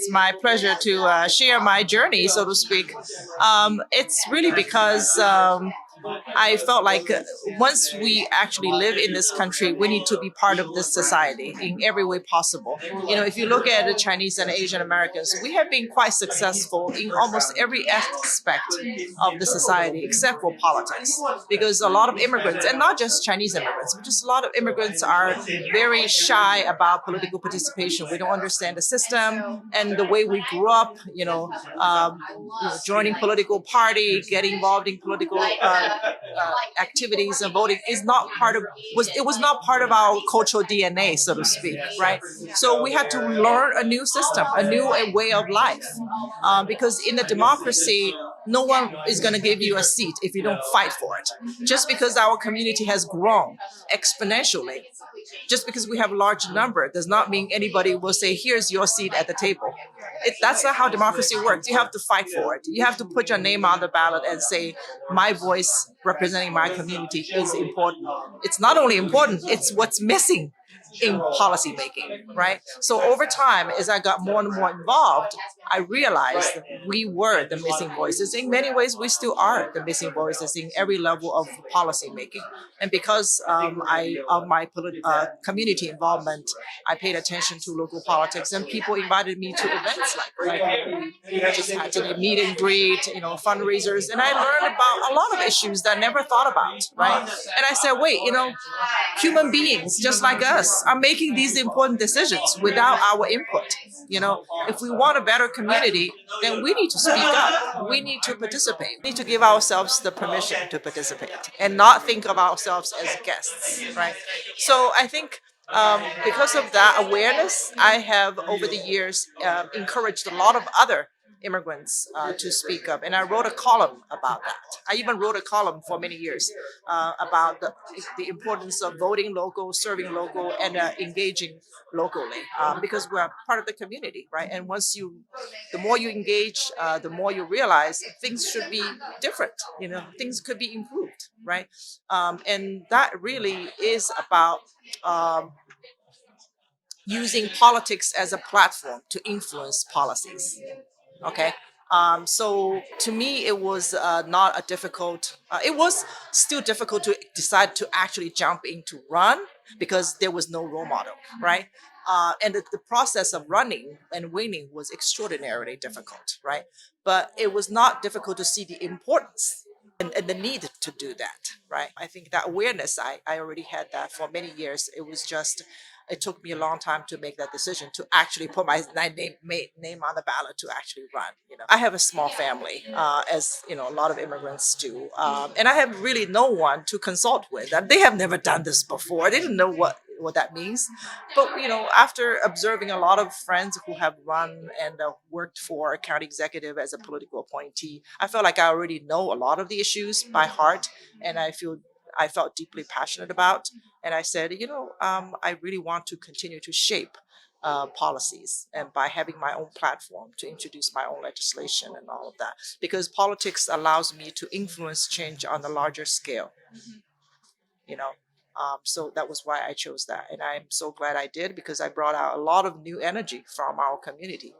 it's my pleasure to share my journey, so to speak. It's really because I felt like once we actually live in this country, we need to be part of this society in every way possible. If you look at the Chinese and Asian Americans, we have been quite successful in almost every aspect of the society except for politics, because a lot of immigrants, and not just Chinese immigrants, but just a lot of immigrants are very shy about political participation. We don't understand the system and the way we grew up, joining political party, getting involved in political activities and voting is not part of was not part of our cultural DNA, so to speak, right? So we had to learn a new system, a new way of life, because in a democracy, no one is going to give you a seat if you don't fight for it. Just because our community has grown exponentially, just because we have a large number, does not mean anybody will say, "Here's your seat at the table." That's not how democracy works. You have to fight for it. You have to put your name on the ballot and say, "My voice representing my community is important." It's not only important; it's what's missing in policy making, right? So over time, as I got more and more involved, I realized that we were the missing voices. In many ways, we still are the missing voices in every level of policy making. And because of my community involvement, I paid attention to local politics, and people invited me to events like we just had to meet and greet, fundraisers, and I learned about a lot of issues that I never thought about, right? And I said, wait, human beings just like us are making these important decisions without our input. If we want a better community, then we need to speak up. We need to participate. We need to give ourselves the permission to participate and not think of ourselves as guests, right? So I think because of that awareness, I have over the years encouraged a lot of other immigrants to speak up. And I wrote a column about that. I even wrote a column for many years about the importance of voting local, serving local, and engaging locally, because we're part of the community, right? And the more you engage, the more you realize things should be different. Things could be improved, right? And that really is about using politics as a platform to influence policies. Okay. So to me, it was not a difficult, it was still difficult to decide to actually jump in to run because there was no role model, right? And the process of running and winning was extraordinarily difficult, right? But it was not difficult to see the importance and the need to do that, right? I think that awareness, I already had that for many years. It took me a long time to make that decision to actually put my name on the ballot to actually run. I have a small family, as a lot of immigrants do, and I have really no one to consult with. And they have never done this before. They didn't know what that means. But after observing a lot of friends who have run and worked for a county executive as a political appointee, I felt like I already know a lot of the issues by heart, and I felt deeply passionate about. And I said, I really want to continue to shape policies, and by having my own platform to introduce my own legislation and all of that, because politics allows me to influence change on a larger scale. You know, so that was why I chose that, and I'm so glad I did, because I brought out a lot of new energy from our community.